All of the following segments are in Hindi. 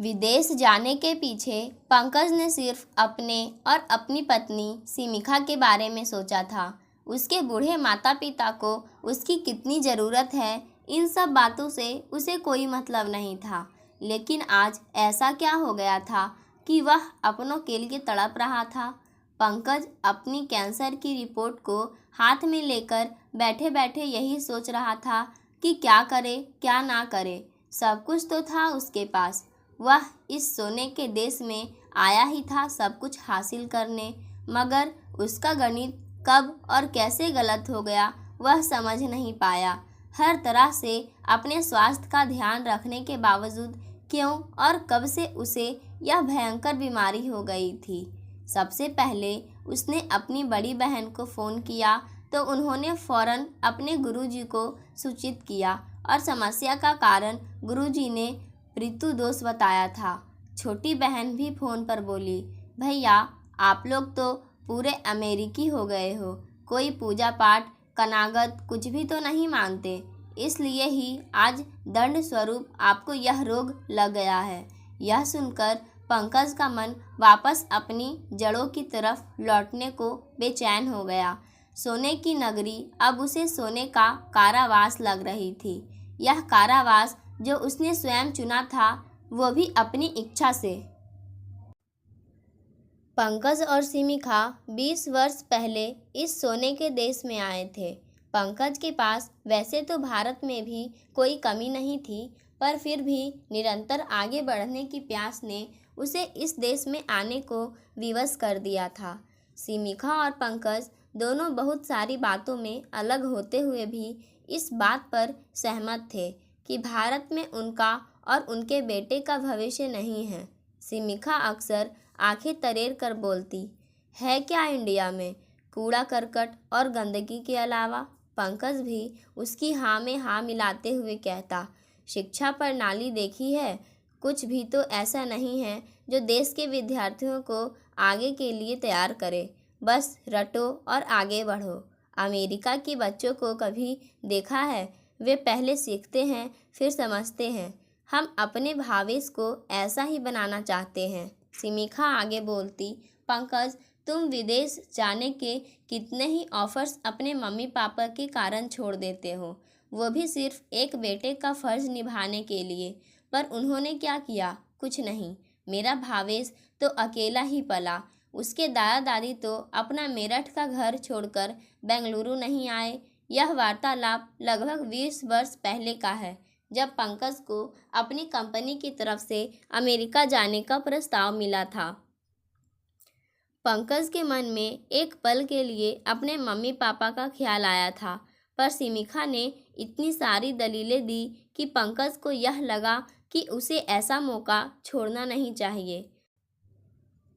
विदेश जाने के पीछे पंकज ने सिर्फ अपने और अपनी पत्नी सिमिखा के बारे में सोचा था। उसके बूढ़े माता पिता को उसकी कितनी ज़रूरत है, इन सब बातों से उसे कोई मतलब नहीं था। लेकिन आज ऐसा क्या हो गया था कि वह अपनों के लिए तड़प रहा था। पंकज अपनी कैंसर की रिपोर्ट को हाथ में लेकर बैठे बैठे यही सोच रहा था कि क्या करे क्या ना करे। सब कुछ तो था उसके पास। वह इस सोने के देश में आया ही था सब कुछ हासिल करने, मगर उसका गणित कब और कैसे गलत हो गया वह समझ नहीं पाया। हर तरह से अपने स्वास्थ्य का ध्यान रखने के बावजूद क्यों और कब से उसे यह भयंकर बीमारी हो गई थी। सबसे पहले उसने अपनी बड़ी बहन को फ़ोन किया तो उन्होंने फ़ौरन अपने गुरुजी को सूचित किया और समस्या का कारण गुरुजी ने ऋतु दोष बताया था। छोटी बहन भी फ़ोन पर बोली, भैया आप लोग तो पूरे अमेरिकी हो गए हो, कोई पूजा पाठ कनागत कुछ भी तो नहीं मानते, इसलिए ही आज दंड स्वरूप आपको यह रोग लग गया है। यह सुनकर पंकज का मन वापस अपनी जड़ों की तरफ लौटने को बेचैन हो गया। सोने की नगरी अब उसे सोने का कारावास लग रही थी। यह कारावास जो उसने स्वयं चुना था, वो भी अपनी इच्छा से। पंकज और सिमिखा 20 वर्ष पहले इस सोने के देश में आए थे। पंकज के पास वैसे तो भारत में भी कोई कमी नहीं थी, पर फिर भी निरंतर आगे बढ़ने की प्यास ने उसे इस देश में आने को विवश कर दिया था। सिमिखा और पंकज दोनों बहुत सारी बातों में अलग होते हुए भी इस बात पर सहमत थे कि भारत में उनका और उनके बेटे का भविष्य नहीं है। सिमिखा अक्सर आंखें तरेर कर बोलती, है क्या इंडिया में कूड़ा करकट और गंदगी के अलावा। पंकज भी उसकी हाँ में हाँ मिलाते हुए कहता, शिक्षा प्रणाली देखी है, कुछ भी तो ऐसा नहीं है जो देश के विद्यार्थियों को आगे के लिए तैयार करे। बस रटो और आगे बढ़ो। अमेरिका के बच्चों को कभी देखा है? वे पहले सीखते हैं फिर समझते हैं। हम अपने भविष्य को ऐसा ही बनाना चाहते हैं। सिमिखा आगे बोलती, पंकज तुम विदेश जाने के कितने ही ऑफर्स अपने मम्मी पापा के कारण छोड़ देते हो, वो भी सिर्फ एक बेटे का फ़र्ज निभाने के लिए। पर उन्होंने क्या किया? कुछ नहीं। मेरा भावेश तो अकेला ही पला। उसके दादा दादी तो अपना मेरठ का घर छोड़कर बेंगलुरु नहीं आए। यह वार्तालाप लगभग 20 वर्ष पहले का है, जब पंकज को अपनी कंपनी की तरफ से अमेरिका जाने का प्रस्ताव मिला था। पंकज के मन में एक पल के लिए अपने मम्मी पापा का ख्याल आया था, पर सिमिखा ने इतनी सारी दलीलें दी कि पंकज को यह लगा कि उसे ऐसा मौका छोड़ना नहीं चाहिए।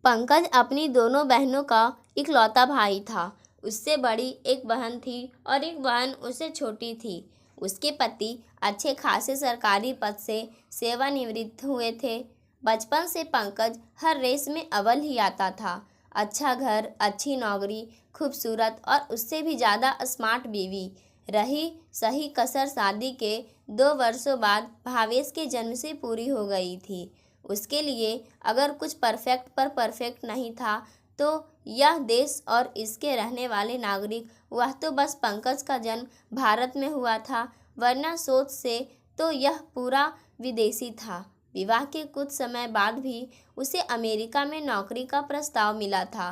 पंकज अपनी दोनों बहनों का इकलौता भाई था। उससे बड़ी एक बहन थी और एक बहन उससे छोटी थी। उसके पति अच्छे खासे सरकारी पद से सेवानिवृत्त हुए थे। बचपन से पंकज हर रेस में अव्वल ही आता था। अच्छा घर, अच्छी नौकरी, खूबसूरत और उससे भी ज़्यादा स्मार्ट बीवी। रही सही कसर शादी के 2 वर्षों बाद भावेश के जन्म से पूरी हो गई थी। उसके लिए अगर कुछ परफेक्ट पर परफेक्ट नहीं था तो यह देश और इसके रहने वाले नागरिक। वह तो बस पंकज का जन्म भारत में हुआ था, वरना सोच से तो यह पूरा विदेशी था। विवाह के कुछ समय बाद भी उसे अमेरिका में नौकरी का प्रस्ताव मिला था,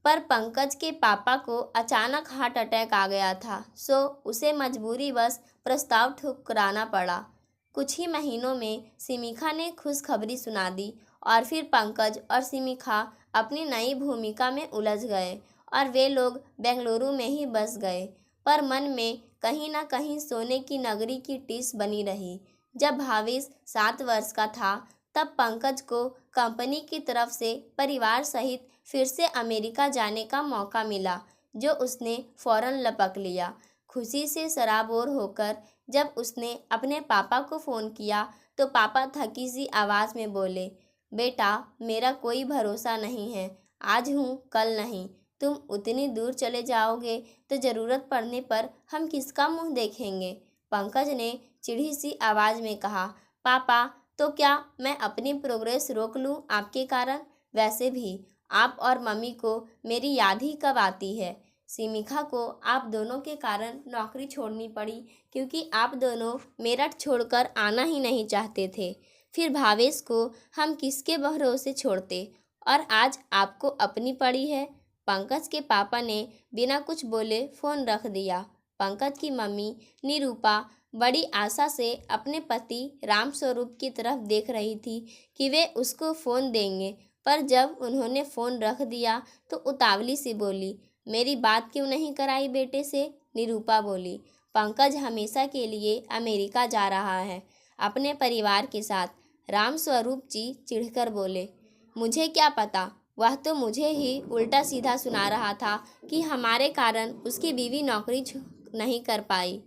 पर पंकज के पापा को अचानक हार्ट अटैक आ गया था, सो उसे मजबूरीवश प्रस्ताव ठुकराना पड़ा। कुछ ही महीनों में सिमिखा ने खुशखबरी सुना दी और फिर पंकज और सिमिखा अपनी नई भूमिका में उलझ गए और वे लोग बेंगलुरु में ही बस गए। पर मन में कहीं ना कहीं सोने की नगरी की टीस बनी रही। जब भावेश 7 वर्ष का था तब पंकज को कंपनी की तरफ से परिवार सहित फिर से अमेरिका जाने का मौका मिला, जो उसने फ़ौरन लपक लिया। खुशी से सराबोर होकर जब उसने अपने पापा को फ़ोन किया तो पापा थकी सी आवाज़ में बोले, बेटा मेरा कोई भरोसा नहीं है, आज हूँ कल नहीं। तुम उतनी दूर चले जाओगे तो ज़रूरत पड़ने पर हम किसका मुंह देखेंगे। पंकज ने चिढ़ी सी आवाज़ में कहा, पापा तो क्या मैं अपनी प्रोग्रेस रोक लूँ आपके कारण? वैसे भी आप और मम्मी को मेरी याद ही कब आती है। सिमिखा को आप दोनों के कारण नौकरी छोड़नी पड़ी क्योंकि आप दोनों मेरठ छोड़कर आना ही नहीं चाहते थे। फिर भावेश को हम किसके भरोसे छोड़ते, और आज आपको अपनी पड़ी है। पंकज के पापा ने बिना कुछ बोले फ़ोन रख दिया। पंकज की मम्मी निरूपा बड़ी आशा से अपने पति रामस्वरूप की तरफ देख रही थी कि वे उसको फ़ोन देंगे, पर जब उन्होंने फ़ोन रख दिया तो उतावली सी बोली, मेरी बात क्यों नहीं कराई बेटे से? निरूपा बोली, पंकज हमेशा के लिए अमेरिका जा रहा है अपने परिवार के साथ। रामस्वरूप जी चिढ़कर बोले, मुझे क्या पता, वह तो मुझे ही उल्टा सीधा सुना रहा था कि हमारे कारण उसकी बीवी नौकरी नहीं कर पाई।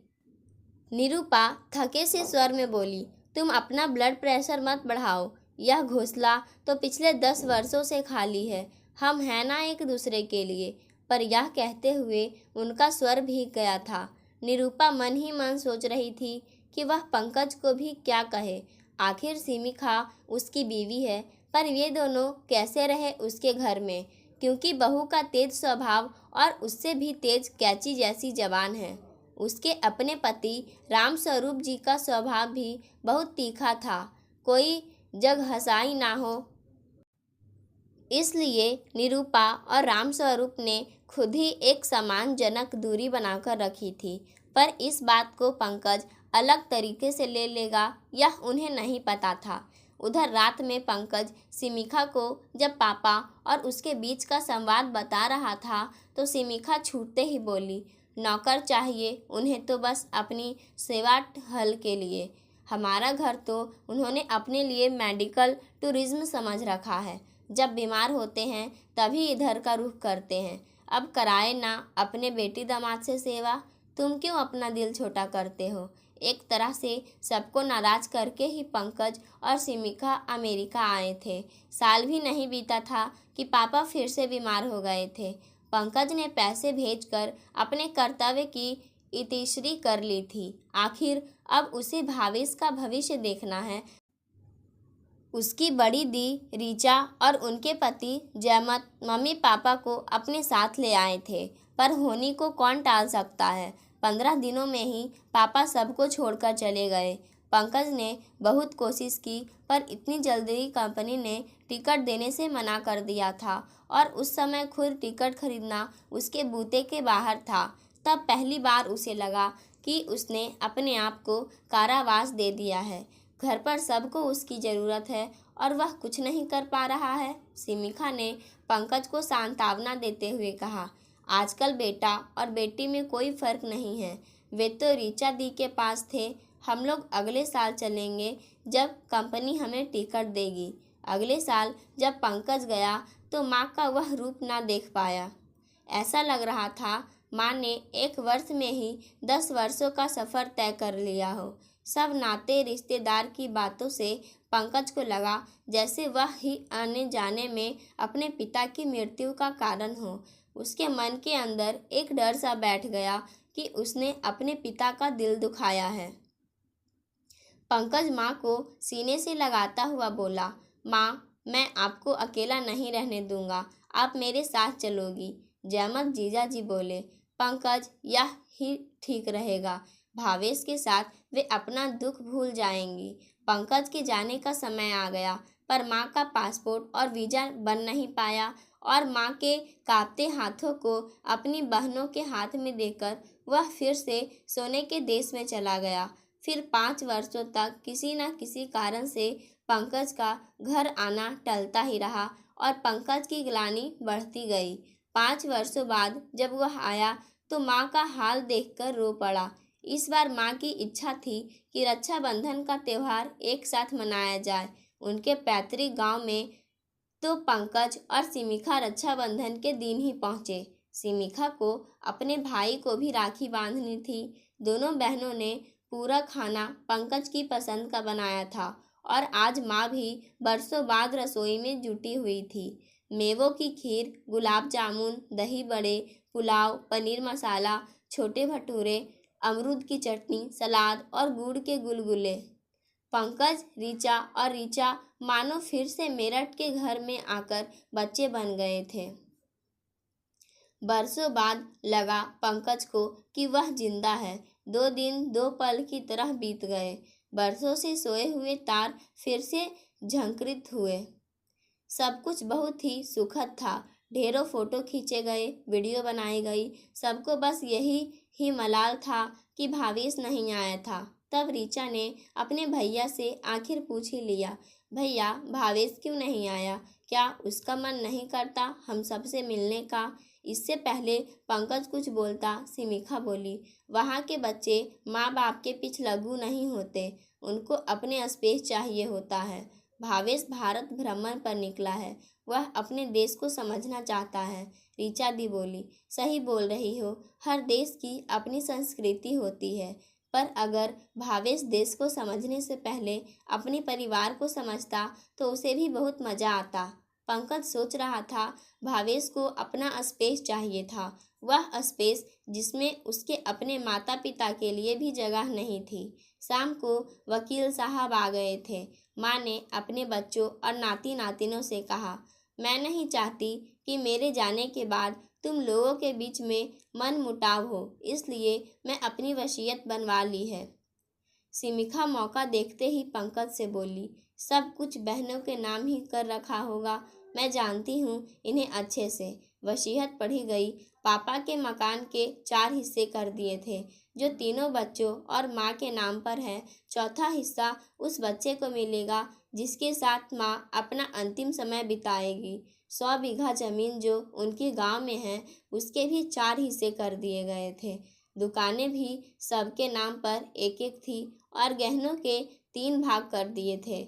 निरूपा थके से स्वर में बोली, तुम अपना ब्लड प्रेशर मत बढ़ाओ, यह घोंसला तो पिछले 10 वर्षों से खाली है। हम हैं ना एक दूसरे के लिए। पर यह कहते हुए उनका स्वर भीग गया था। निरूपा मन ही मन सोच रही थी कि वह पंकज को भी क्या कहे। आखिर सिमिखा उसकी बीवी है, पर ये दोनों कैसे रहे उसके घर में, क्योंकि बहू का तेज स्वभाव और उससे भी तेज कैंची जैसी जबान है। उसके अपने पति रामस्वरूप जी का स्वभाव भी बहुत तीखा था, कोई जग हंसाई ना हो। इसलिए निरूपा और रामस्वरूप ने खुद ही एक सम्मानजनक दूरी बनाकर रखी थी। पर इस बात को पंकज अलग तरीके से ले लेगा यह उन्हें नहीं पता था। उधर रात में पंकज सिमिखा को जब पापा और उसके बीच का संवाद बता रहा था तो सिमिखा छूटते ही बोली, नौकर चाहिए उन्हें तो बस अपनी सेवा हल के लिए। हमारा घर तो उन्होंने अपने लिए मेडिकल टूरिज्म समझ रखा है। जब बीमार होते हैं तभी इधर का रुख करते हैं। अब कराए ना अपने बेटी दामाद से सेवा। तुम क्यों अपना दिल छोटा करते हो? एक तरह से सबको नाराज करके ही पंकज और सिमिखा अमेरिका आए थे। साल भी नहीं बीता था कि पापा फिर से बीमार हो गए थे। पंकज ने पैसे भेजकर अपने कर्तव्य की इतिश्री कर ली थी। आखिर अब उसे भावेश का भविष्य देखना है। उसकी बड़ी दी रीचा और उनके पति जयमत मम्मी पापा को अपने साथ ले आए थे, पर होनी को कौन टाल सकता है। 15 दिनों में ही पापा सबको छोड़कर चले गए। पंकज ने बहुत कोशिश की, पर इतनी जल्दी कंपनी ने टिकट देने से मना कर दिया था और उस समय खुद टिकट खरीदना उसके बूते के बाहर था। तब पहली बार उसे लगा कि उसने अपने आप को कारावास दे दिया है। घर पर सबको उसकी ज़रूरत है और वह कुछ नहीं कर पा रहा है। सिमिखा ने पंकज को सांत्वना देते हुए कहा, आजकल बेटा और बेटी में कोई फ़र्क नहीं है। वे तो रीचा दी के पास थे। हम लोग अगले साल चलेंगे जब कंपनी हमें टिकट देगी। अगले साल जब पंकज गया तो माँ का वह रूप ना देख पाया। ऐसा लग रहा था माँ ने 1 वर्ष में ही 10 वर्षों का सफ़र तय कर लिया हो। सब नाते रिश्तेदार की बातों से पंकज को लगा जैसे वह ही आने जाने में अपने पिता की मृत्यु का कारण हो। उसके मन के अंदर एक डर सा बैठ गया कि उसने अपने पिता का दिल दुखाया है। पंकज माँ को सीने से लगाता हुआ बोला, माँ, मैं आपको अकेला नहीं रहने दूंगा, आप मेरे साथ चलोगी। जयमत जीजाजी बोले, पंकज, यह ही ठीक रहेगा। भावेश के साथ वे अपना दुख भूल जाएंगी। पंकज के जाने का समय आ गया, पर माँ का पासपोर्ट और वीज़ा बन नहीं पाया और माँ के कांपते हाथों को अपनी बहनों के हाथ में देकर वह फिर से सोने के देश में चला गया। फिर 5 वर्षों तक किसी न किसी कारण से पंकज का घर आना टलता ही रहा और पंकज की ग्लानि बढ़ती गई। 5 वर्षों बाद जब वह आया तो माँ का हाल देखकर रो पड़ा। इस बार माँ की इच्छा थी कि रक्षाबंधन का त्यौहार एक साथ मनाया जाए। उनके पैतृक गांव में तो पंकज और सिमिखा रक्षाबंधन के दिन ही पहुँचे। सिमिखा को अपने भाई को भी राखी बांधनी थी। दोनों बहनों ने पूरा खाना पंकज की पसंद का बनाया था और आज माँ भी बरसों बाद रसोई में जुटी हुई थी। मेवों की खीर, गुलाब जामुन, दही बड़े, पुलाव, पनीर मसाला, छोटे भटूरे, अमरूद की चटनी, सलाद और गुड़ के गुलगुले। पंकज, ऋचा और ऋचा मानो फिर से मेरठ के घर में आकर बच्चे बन गए थे। बरसों बाद लगा पंकज को कि वह जिंदा है। 2 दिन 2 पल की तरह बीत गए। बरसों से सोए हुए तार फिर से झंकृत हुए। सब कुछ बहुत ही सुखद था। ढेरों फोटो खींचे गए, वीडियो बनाई गई। सबको बस यही ही मलाल था कि भावेश नहीं आया था। तब ऋचा ने अपने भैया से आखिर पूछ ही लिया, भैया भावेश क्यों नहीं आया? क्या उसका मन नहीं करता हम सबसे मिलने का? इससे पहले पंकज कुछ बोलता, सिमिखा बोली, वहाँ के बच्चे माँ बाप के पीछे लगू नहीं होते, उनको अपने स्पेस चाहिए होता है। भावेश भारत भ्रमण पर निकला है, वह अपने देश को समझना चाहता है। ऋचा दी बोली, सही बोल रही हो, हर देश की अपनी संस्कृति होती है, पर अगर भावेश देश को समझने से पहले अपने परिवार को समझता तो उसे भी बहुत मज़ा आता। पंकज सोच रहा था, भावेश को अपना स्पेस चाहिए था, वह स्पेस जिसमें उसके अपने माता पिता के लिए भी जगह नहीं थी। शाम को वकील साहब आ गए थे। माँ ने अपने बच्चों और नाती नातिनों से कहा, मैं नहीं चाहती कि मेरे जाने के बाद तुम लोगों के बीच में मन मुटाव हो, इसलिए मैं अपनी वसीयत बनवा ली है। सिमिखा मौका देखते ही पंकज से बोली, सब कुछ बहनों के नाम ही कर रखा होगा, मैं जानती हूँ इन्हें अच्छे से। वसीयत पढ़ी गई। पापा के मकान के 4 हिस्से कर दिए थे, जो तीनों बच्चों और माँ के नाम पर है। चौथा हिस्सा उस बच्चे को मिलेगा जिसके साथ माँ अपना अंतिम समय बिताएगी। 100 बीघा जमीन जो उनके गांव में है, उसके भी 4 हिस्से कर दिए गए थे। दुकानें भी सबके नाम पर एक एक थी और गहनों के 3 भाग कर दिए थे।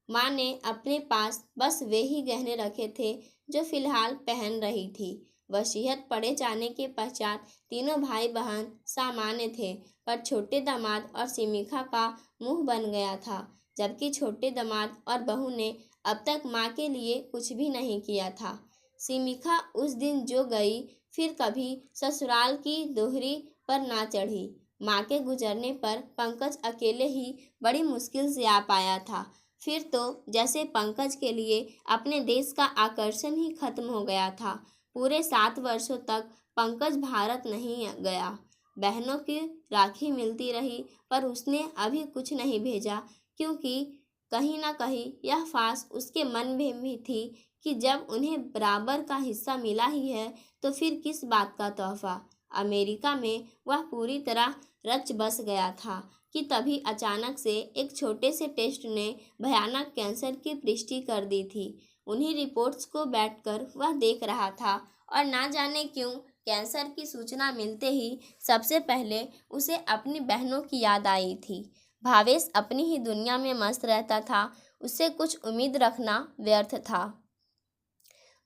माँ ने अपने पास बस वे ही गहने रखे थे जो फिलहाल पहन रही थी। वसीयत पढ़े जाने के पश्चात तीनों भाई बहन सामान्य थे, पर छोटे दामाद और सिमिखा का मुंह बन गया था, जबकि छोटे दामाद और बहू ने अब तक माँ के लिए कुछ भी नहीं किया था। सिमिखा उस दिन जो गई, फिर कभी ससुराल की दोहरी पर ना चढ़ी। माँ के गुजरने पर पंकज अकेले ही बड़ी मुश्किल से आ पाया था। फिर तो जैसे पंकज के लिए अपने देश का आकर्षण ही खत्म हो गया था। पूरे 7 वर्षों तक पंकज भारत नहीं गया। बहनों की राखी मिलती रही, पर उसने अभी कुछ नहीं भेजा, क्योंकि कहीं ना कहीं यह फांस उसके मन में भी थी कि जब उन्हें बराबर का हिस्सा मिला ही है तो फिर किस बात का तोहफा। अमेरिका में वह पूरी तरह रच बस गया था कि तभी अचानक से एक छोटे से टेस्ट ने भयानक कैंसर की पुष्टि कर दी थी। उन्हीं रिपोर्ट्स को बैठकर वह देख रहा था और ना जाने क्यों कैंसर की सूचना मिलते ही सबसे पहले उसे अपनी बहनों की याद आई थी। भावेश अपनी ही दुनिया में मस्त रहता था, उससे कुछ उम्मीद रखना व्यर्थ था।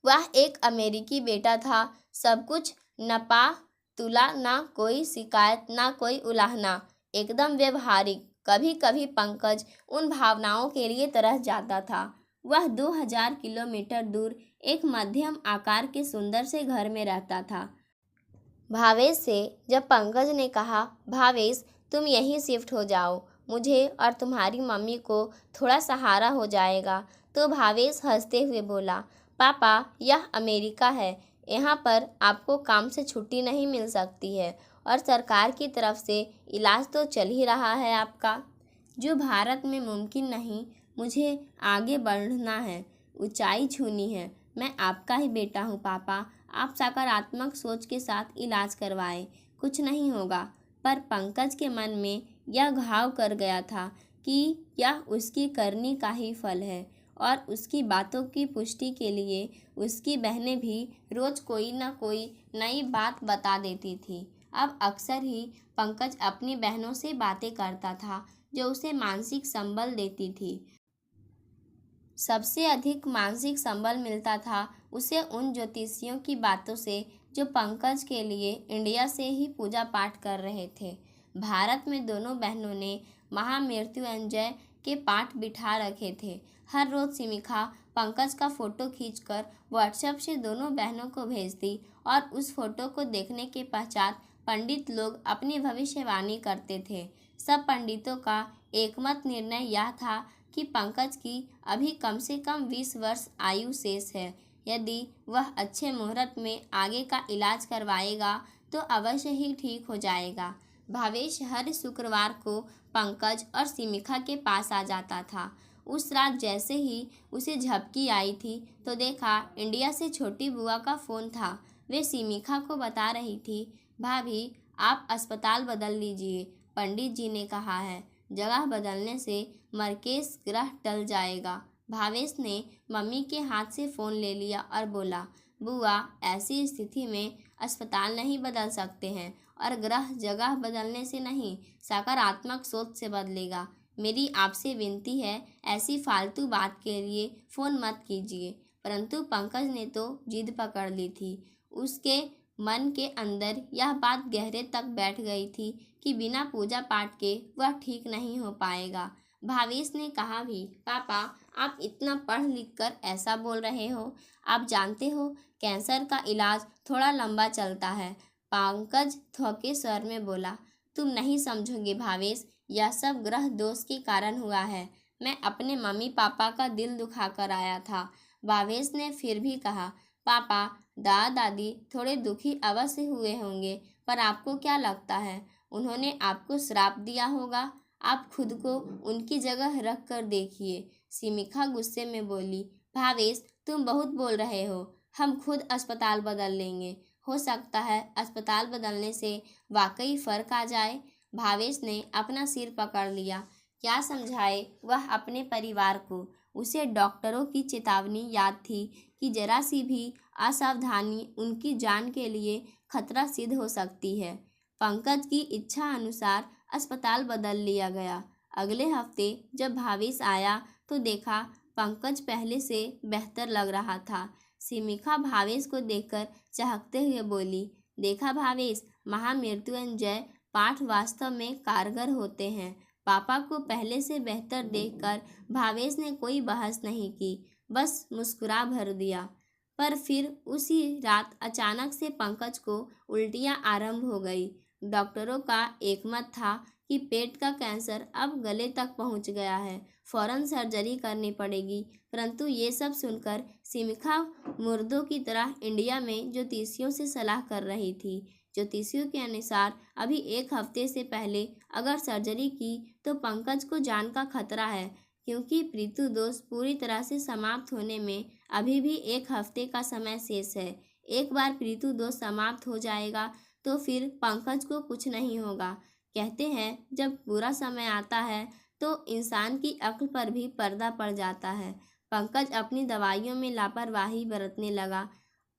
वह एक अमेरिकी बेटा था, सब कुछ नपा तुला, ना कोई शिकायत ना कोई उलाहना, एकदम व्यवहारिक। कभी कभी पंकज उन भावनाओं के लिए तरस जाता था। वह 2000 किलोमीटर दूर एक मध्यम आकार के सुंदर से घर में रहता था। भावेश से जब पंकज ने कहा, भावेश तुम यहीं शिफ्ट हो जाओ, मुझे और तुम्हारी मम्मी को थोड़ा सहारा हो जाएगा, तो भावेश हंसते हुए बोला, पापा यह अमेरिका है, यहाँ पर आपको काम से छुट्टी नहीं मिल सकती है और सरकार की तरफ से इलाज तो चल ही रहा है आपका, जो भारत में मुमकिन नहीं। मुझे आगे बढ़ना है, ऊंचाई छूनी है। मैं आपका ही बेटा हूँ पापा, आप सकारात्मक सोच के साथ इलाज करवाएं, कुछ नहीं होगा। पर पंकज के मन में यह घाव कर गया था कि यह उसकी करनी का ही फल है और उसकी बातों की पुष्टि के लिए उसकी बहनें भी रोज कोई ना कोई नई बात बता देती थी। अब अक्सर ही पंकज अपनी बहनों से बातें करता था जो उसे मानसिक संबल देती थी। सबसे अधिक मानसिक संबल मिलता था उसे उन ज्योतिषियों की बातों से जो पंकज के लिए इंडिया से ही पूजा पाठ कर रहे थे। भारत में दोनों बहनों ने महामृत्युंजय के पाठ बिठा रखे थे। हर रोज सिमिखा पंकज का फोटो खींचकर व्हाट्सएप से दोनों बहनों को भेजती और उस फोटो को देखने के पश्चात पंडित लोग अपनी भविष्यवाणी करते थे। सब पंडितों का एकमत निर्णय यह था कि पंकज की अभी कम से कम 20 वर्ष आयु शेष है। यदि वह अच्छे मुहूर्त में आगे का इलाज करवाएगा तो अवश्य ही ठीक हो जाएगा। भावेश हर शुक्रवार को पंकज और सिमिखा के पास आ जाता था। उस रात जैसे ही उसे झपकी आई थी तो देखा इंडिया से छोटी बुआ का फ़ोन था। वे सिमिखा को बता रही थी, भाभी आप अस्पताल बदल लीजिए, पंडित जी ने कहा है, जगह बदलने से मर्केश ग्रह टल जाएगा। भावेश ने मम्मी के हाथ से फ़ोन ले लिया और बोला, बुआ ऐसी स्थिति में अस्पताल नहीं बदल सकते हैं और ग्रह जगह बदलने से नहीं, सकारात्मक सोच से बदलेगा। मेरी आपसे विनती है, ऐसी फालतू बात के लिए फ़ोन मत कीजिए। परंतु पंकज ने तो जिद पकड़ ली थी। उसके मन के अंदर यह बात गहरे तक बैठ गई थी कि बिना पूजा पाठ के वह ठीक नहीं हो पाएगा। भावेश ने कहा भी, पापा आप इतना पढ़ लिख कर ऐसा बोल रहे हो, आप जानते हो कैंसर का इलाज थोड़ा लंबा चलता है। पंकज थोके स्वर में बोला, तुम नहीं समझोगे भावेश, यह सब ग्रह दोष के कारण हुआ है। मैं अपने मम्मी पापा का दिल दुखा कर आया था। भावेश ने फिर भी कहा, पापा दादा दादी थोड़े दुखी अवश्य हुए होंगे, पर आपको क्या लगता है उन्होंने आपको श्राप दिया होगा? आप खुद को उनकी जगह रख कर देखिए। सिमिखा गुस्से में बोली, भावेश तुम बहुत बोल रहे हो, हम खुद अस्पताल बदल लेंगे। हो सकता है अस्पताल बदलने से वाकई फ़र्क आ जाए। भावेश ने अपना सिर पकड़ लिया। क्या समझाए वह अपने परिवार को? उसे डॉक्टरों की चेतावनी याद थी कि जरा सी भी असावधानी उनकी जान के लिए खतरा सिद्ध हो सकती है। पंकज की इच्छा अनुसार अस्पताल बदल लिया गया। अगले हफ्ते जब भावेश आया तो देखा पंकज पहले से बेहतर लग रहा था। सिमिखा भावेश को देखकर चहकते हुए बोली, देखा भावेश, महामृत्युंजय पाठ वास्तव में कारगर होते हैं। पापा को पहले से बेहतर देखकर भावेश ने कोई बहस नहीं की, बस मुस्कुरा भर दिया। पर फिर उसी रात अचानक से पंकज को उल्टियां आरंभ हो गई। डॉक्टरों का एकमत था कि पेट का कैंसर अब गले तक पहुंच गया है, फौरन सर्जरी करनी पड़ेगी। परंतु ये सब सुनकर सिमिखा मुर्दों की तरह इंडिया में ज्योतिषियों से सलाह कर रही थी। ज्योतिषियों के अनुसार अभी 1 हफ्ते से पहले अगर सर्जरी की तो पंकज को जान का खतरा है, क्योंकि प्रीतु दोष पूरी तरह से समाप्त होने में अभी भी 1 हफ्ते का समय शेष है। एक बार प्रीतु दोष समाप्त हो जाएगा तो फिर पंकज को कुछ नहीं होगा। कहते हैं जब बुरा समय आता है तो इंसान की अक्ल पर भी पर्दा पड़ जाता है। पंकज अपनी दवाइयों में लापरवाही बरतने लगा।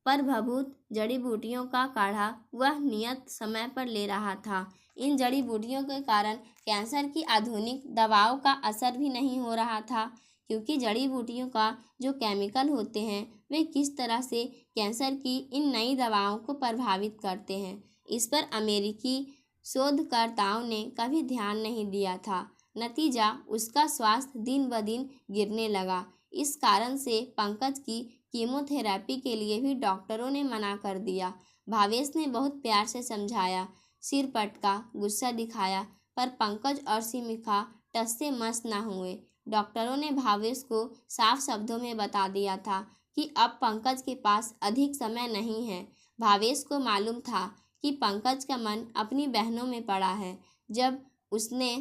पर भभूत जड़ी बूटियों का काढ़ा वह नियत समय पर ले रहा था। इन जड़ी बूटियों के कारण कैंसर की आधुनिक दवाओं का असर भी नहीं हो रहा था, क्योंकि जड़ी बूटियों का जो केमिकल होते हैं वे किस तरह से कैंसर की इन नई दवाओं को प्रभावित करते हैं, इस पर अमेरिकी शोधकर्ताओं ने कभी ध्यान नहीं दिया था। नतीजा उसका स्वास्थ्य दिन ब दिन गिरने लगा। इस कारण से पंकज की कीमोथेरेपी के लिए भी डॉक्टरों ने मना कर दिया। भावेश ने बहुत प्यार से समझाया, सिर पटका, गुस्सा दिखाया, पर पंकज और सिमिखा टस से मस न हुए। डॉक्टरों ने भावेश को साफ शब्दों में बता दिया था कि अब पंकज के पास अधिक समय नहीं है। भावेश को मालूम था कि पंकज का मन अपनी बहनों में पड़ा है। जब उसने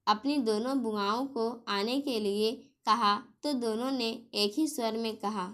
अपनी दोनों बुआओं को आने के लिए कहा तो दोनों ने एक ही स्वर में कहा,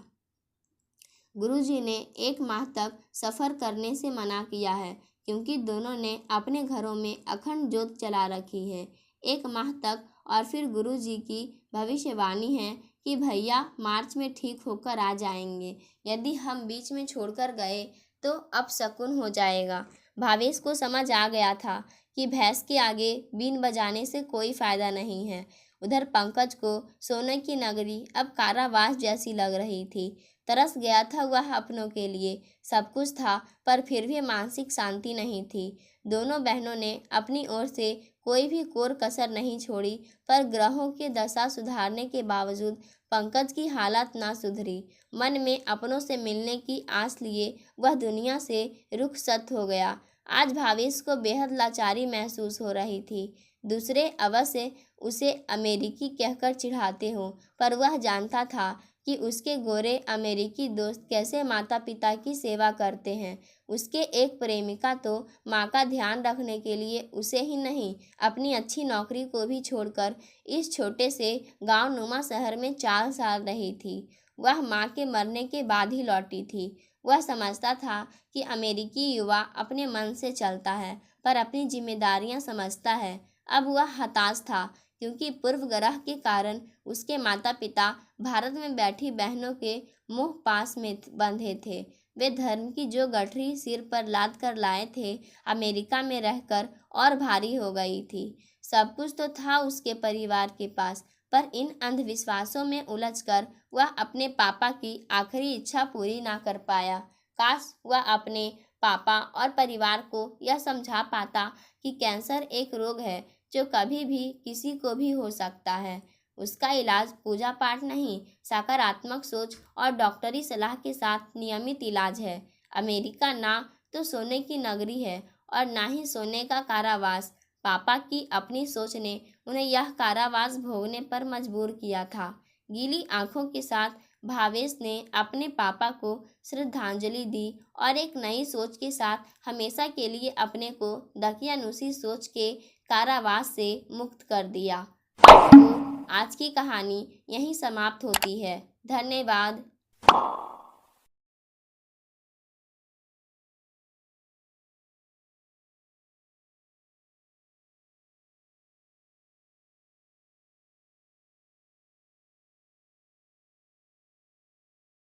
गुरुजी ने 1 माह तक सफ़र करने से मना किया है, क्योंकि दोनों ने अपने घरों में अखंड ज्योत जला रखी है। 1 माह तक। और फिर गुरुजी की भविष्यवाणी है कि भैया मार्च में ठीक होकर आ जाएंगे। यदि हम बीच में छोड़कर गए तो अपशकुन हो जाएगा। भावेश को समझ आ गया था कि भैंस के आगे बीन बजाने से कोई फायदा नहीं है। उधर पंकज को सोने की नगरी अब कारावास जैसी लग रही थी। तरस गया था वह अपनों के लिए। सब कुछ था, पर फिर भी मानसिक शांति नहीं थी। दोनों बहनों ने अपनी ओर से कोई भी कोर कसर नहीं छोड़ी, पर ग्रहों की दशा सुधारने के बावजूद पंकज की हालत ना सुधरी। मन में अपनों से मिलने की आस लिए वह दुनिया से रुखसत हो गया। आज भावेश को बेहद लाचारी महसूस हो रही थी। दूसरे अवश्य उसे अमेरिकी कहकर चिढ़ाते हों, पर वह जानता था कि उसके गोरे अमेरिकी दोस्त कैसे माता पिता की सेवा करते हैं। उसके एक प्रेमिका तो माँ का ध्यान रखने के लिए उसे ही नहीं, अपनी अच्छी नौकरी को भी छोड़कर इस छोटे से गाँव नुमा शहर में 4 साल रही थी। वह माँ के मरने के बाद ही लौटी थी। वह समझता था कि अमेरिकी युवा अपने मन से चलता है, पर अपनी जिम्मेदारियां समझता है। अब वह हताश था, क्योंकि पूर्व ग्रह के कारण उसके माता पिता भारत में बैठी बहनों के मुंह पास में बंधे थे। वे धर्म की जो गठरी सिर पर लाद कर लाए थे, अमेरिका में रहकर और भारी हो गई थी। सब कुछ तो था उसके परिवार के पास, पर इन अंधविश्वासों में उलझकर वह अपने पापा की आखिरी इच्छा पूरी ना कर पाया। काश वह अपने पापा और परिवार को यह समझा पाता कि कैंसर एक रोग है जो कभी भी किसी को भी हो सकता है। उसका इलाज पूजा पाठ नहीं, सकारात्मक सोच और डॉक्टरी सलाह के साथ नियमित इलाज है। अमेरिका ना तो सोने की नगरी है और ना ही सोने का कारावास। पापा की अपनी सोच ने उन्हें यह कारावास भोगने पर मजबूर किया था। गीली आंखों के साथ भावेश ने अपने पापा को श्रद्धांजलि दी और एक नई सोच के साथ हमेशा के लिए अपने को दकियानुसी सोच के कारावास से मुक्त कर दिया। पाठकों, आज की कहानी यहीं समाप्त होती है। धन्यवाद।